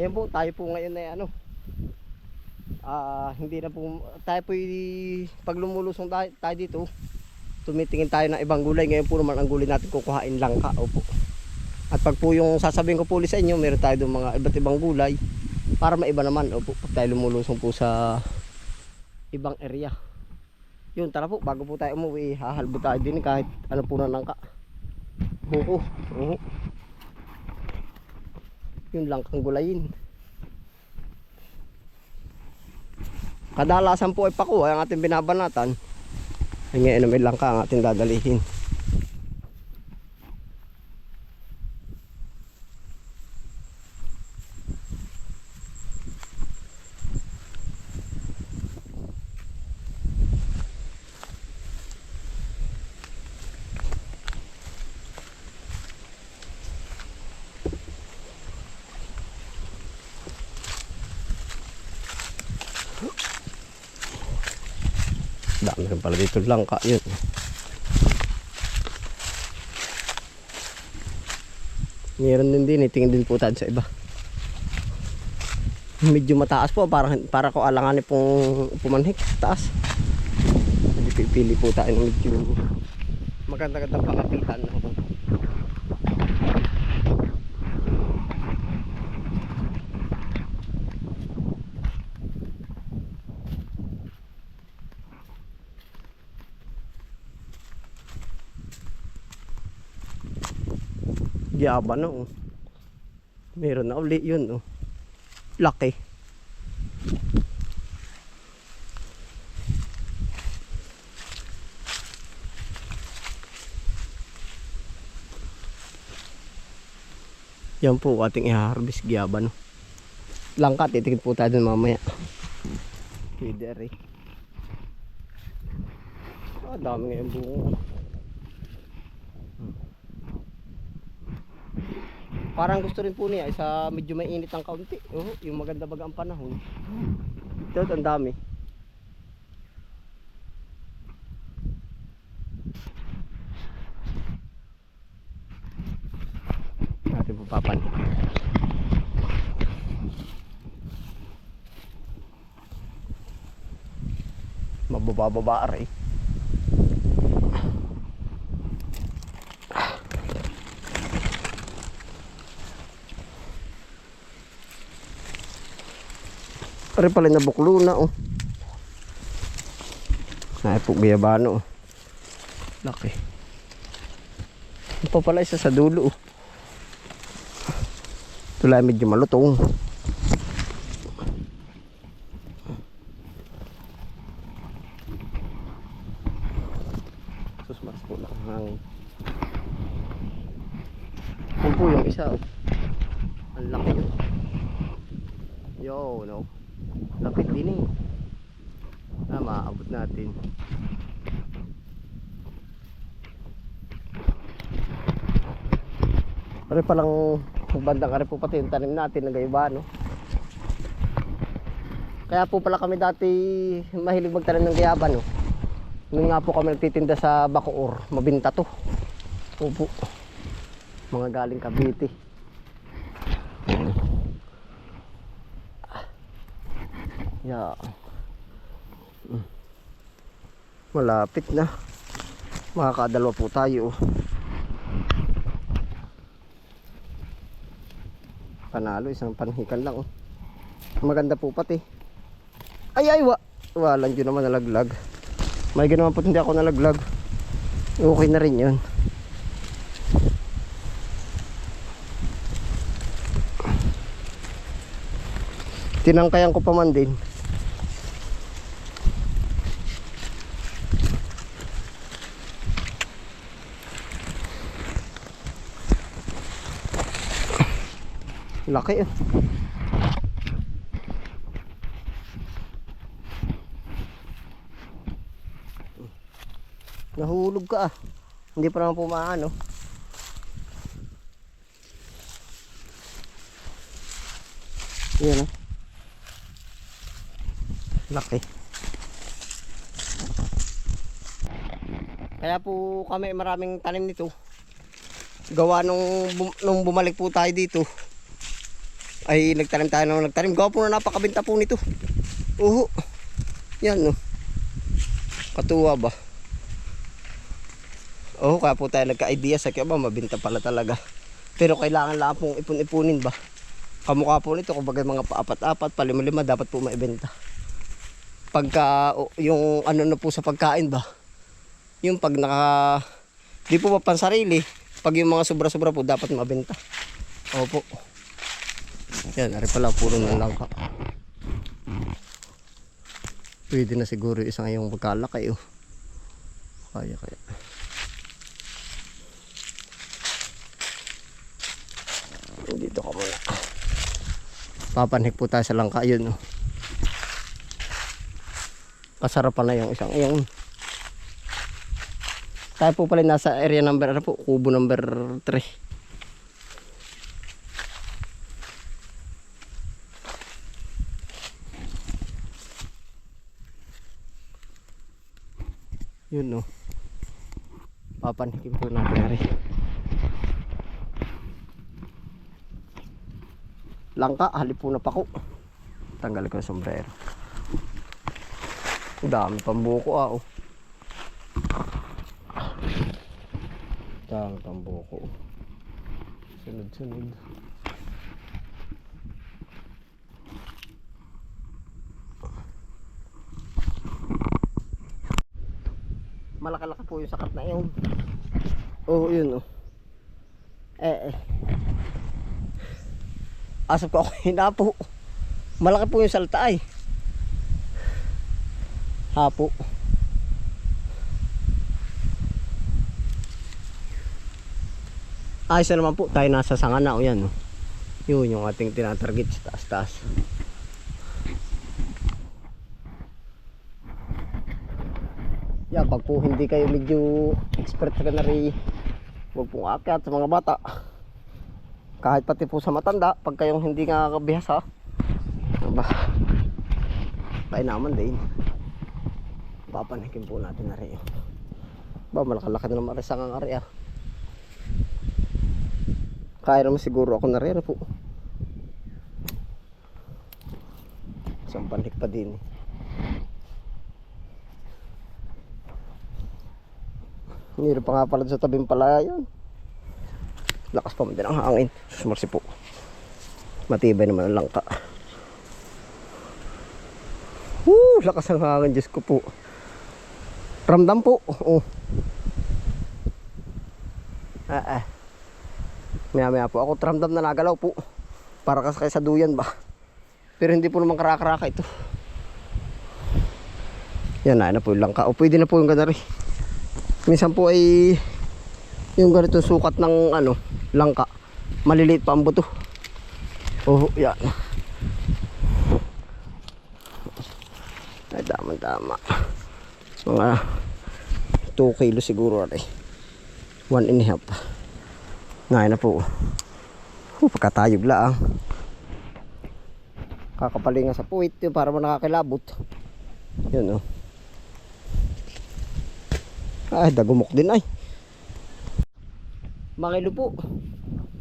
Ayan po, tayo po ngayon ay ano, hindi na po tayo po pag lumulusong tayo dito, tumitingin tayo ng ibang gulay. Ngayon po naman ang gulay natin kukuhain langka. Opo. At pag po yung sasabihin ko po sa inyo, meron tayo doon mga iba't ibang gulay para maiba naman. Opo, pag tayo lumulusong po sa ibang area. Yun, tara po, bago po tayo umuwi, hahalbo tayo din kahit ano po na langka. Buko. Oo. Yun langkang gulayin. Kadalasan po ay pakuha ang ating binabanatan. Ay ngayon may langka ang ating dadalihin. Dami rin pala dito langka yun. Meron din tingin din po tayo sa iba. Medyo mataas po, para ko alanganin pong pumanhik taas. Hindi pipili po tayo ng medyo maganda-gandang pangapitan. Giyaba na oh. Meron na uli yun oh. Laki. Yan po ating i-harvest giyaba no. Langka, titikit po tayo dun mamaya. Pwede rin. Dami ngayon bunga. Parang gusto rin po niya sa medyo may init ng kaunti. Yung maganda baga ang panahon. Ito, ang dami. Natin po papan. Mababa-baba rin. Pare pala na buklo na oh. Naipog gayabano oh. Laki. Ito pa pala isa sa dulo oh. Ito lang medyo malutong. Susmas po lang ang hangin. Ito po yung isa oh. Ang laki oh. Yo no. Lapit din eh. Maabot natin. Pare palang bandang kare po pati yung tanim natin ng gayabano. Kaya po pala kami dati mahilig magtanim ng gayabano. Nung nga po kami nagtitinda sa Bacoor, mabinta to. Opo. Mga galing Cavite. Yeah. Malapit na. Makakadalawa po tayo. Panalo, isang panhikan lang. Maganda po pati. Ay, walang yun naman nalaglag. May ginaman po hindi ako nalaglag. Okay na rin yun. Tinangkayan ko pa man din. Laki eh. Nahulog ka ah. Hindi pa naman pumaano. Yan ah. Laki. Kaya po kami maraming tanim nito. Gawa nung bumalik po tayo dito. ay nagtanim tayo ng nagtanim. Gawa po na napakabenta po nito. Uho. Yan no. Katuwa ba? Oh, kaya po tayo nagka-idea sa kaya ba mabenta pala talaga. Pero kailangan lang pong ipon-ipunin ba. Kamukha po nito kumbaga mga paapat-apat, palima-lima dapat po maibenta. Pagka yung ano na po sa pagkain ba. Yung pag naka di po pa pansarili, pag yung mga sobra-sobra po dapat mabenta. Opo. Yan, ari pala puro ng langka. Pwede na siguro isang yung pagkalaki oh. Kaya. Dito ka muna. Papanhik po tayo sa langka yun oh. Kasarapan na yung isang yung. Tayo po pala nasa area number ano po, kubo number 3. Yun no. Papanhikin po natin rin. Langka, halip po na pako. Tanggal ko yung sombrero. Dami pang buko oh. Dami pang buko. Sunod. Malaki-laki po yung sakat na yun. Oh, yun oh. Asap ko ako hinapo. Malaki po yung salta ay. Hapo. Ayos na naman po. Tayo nasa sangana o yan. Yun yung ating tinatarget sa taas-taas. Yan, pag po hindi kayo medyo expert sa ganari, huwag pong akyat sa mga bata. Kahit pati po sa matanda, pag kayong hindi nga kabihasa, tayo naman din. Papanikin po natin na rin. Ba, malakalaki na naman sa ang area. Kaya naman siguro ako na rin po. Isang panhik pa din. Meron pa nga pala sa tabing palaya yun. Lakas pa man din ang hangin. Sumarsi po. Matibay naman ang langka. Lakas ang hangin, Diyos ko po. Ramdam po. Maya po ako ramdam na nagalaw po. Para kasi sa duyan ba. Pero hindi po naman karaka-raka ito. Yan na po yung langka. O pwede na po yung ganari. Minsan po ay yung ganito sukat ng ano, langka. Maliliit pa ang buto. Yan. Ay tama. Mga 2 kilo siguro ay 1.5. Ngayon na po. Pagkatayog lang. Kakapalinga sa puwit yun para nakakilabot. Yun oh. Ay dagumok din ay. Mangilo po.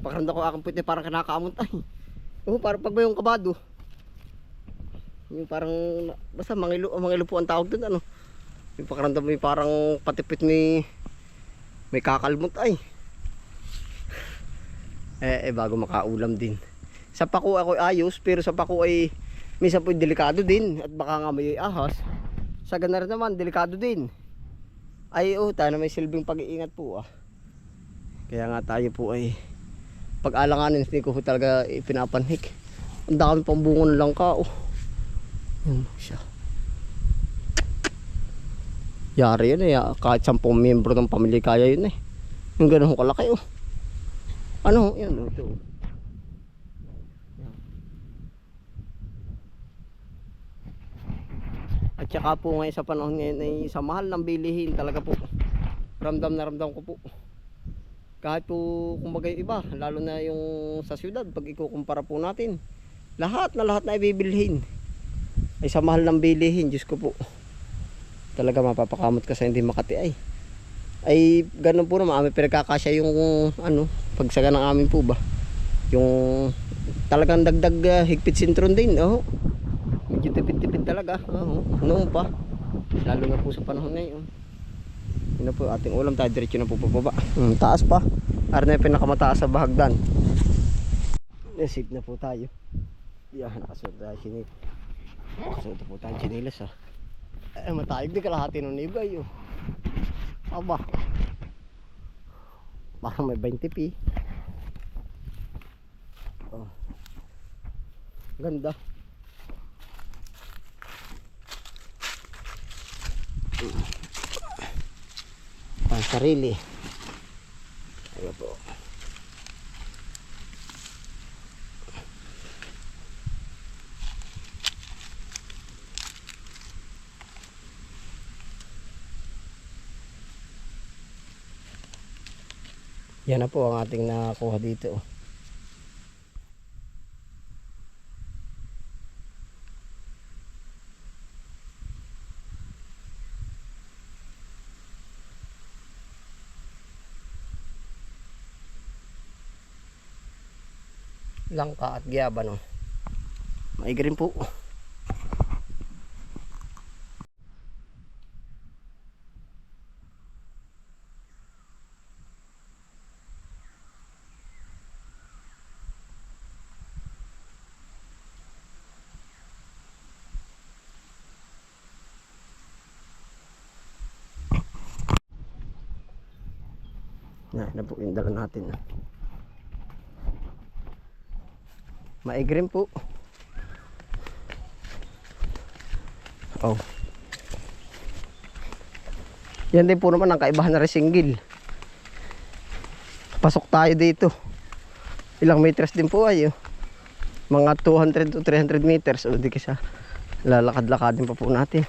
Pakaranda ko akong puwit parang kinakaamot ay. Parang pag yung kabado. Yung parang basta mangilo po ang tawag doon ano. Yung pakiramdam mo parang patipit may kakalmot ay. Bago makaulam din. Sa pako ako ayos pero sa pako ay minsan po delikado din at baka nga may ahas. Sa ganar naman delikado din. Ay tayo na may silbing pag-iingat po Kaya nga tayo po ay pag-alanganin hindi ko talaga ipinapanhik. Ang dami pang bunga ng langka Yun siya. Yari yun kahit 10 miyembro ng pamilya kaya yun yung ganun kalaki ano yun ito at saka po ngayon sa panahon ngayon ay sa mahal ng bilihin talaga po ramdam na ramdam ko po kahit po kumbaga yung iba lalo na yung sa syudad pag ikukumpara po natin lahat na ibibilhin ay sa mahal ng bilihin. Diyos ko po talaga mapapakamot ka sa hindi Makati ay ganun po naman pinagkakasya yung ano pagsaga ng amin po ba yung talagang dagdag higpit sintron din. Oh. Medyo tipid-tipid talaga. Oh. Noon pa. Lalo na po sa panahon ngayon. Yun na po ating ulam, tayo diretso na po pababa. Taas pa. Ara na yung pinakamataas sa bahagdan. Nasave na po tayo. Yan, nakasuot tayo sinip. Nakasuot po tayo sinilas ah. Matayog di kalahati ng nibay oh. Aba. Parang may 20 pi. Oh. Ganda. Pang sarili. Ayan po. Yan na po ang ating nakuha dito. Langka at giyaba no. Maigi rin po. Na po yung dala natin. Maigi rin po. Oh. Yan din po naman ang kaibahan na resinggil. Pasok tayo dito. Ilang meters din po ay mga 200 to 300 meters. O di kasi lalakad-lakadin pa po natin.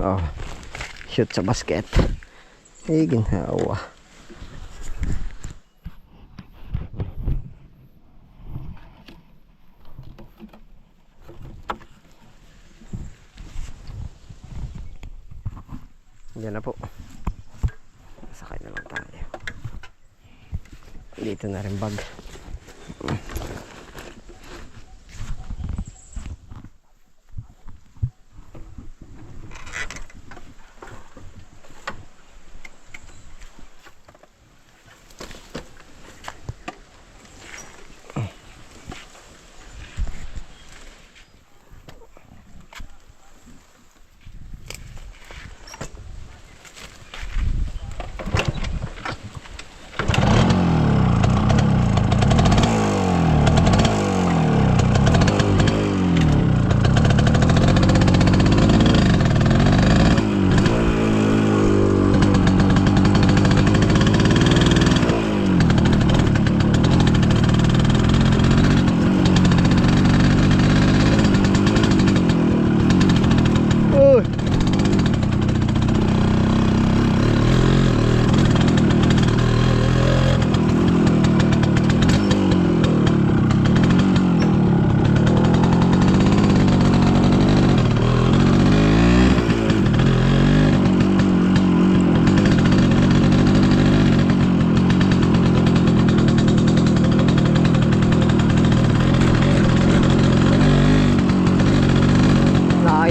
Oh. Shoot sa basket. Higin hawa. Yan na po. Sakay na lang tayo. Dito na rin bag.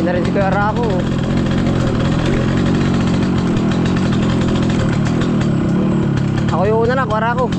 Na rin si Kuya Rako. Ako yung una na, Kuya Rako.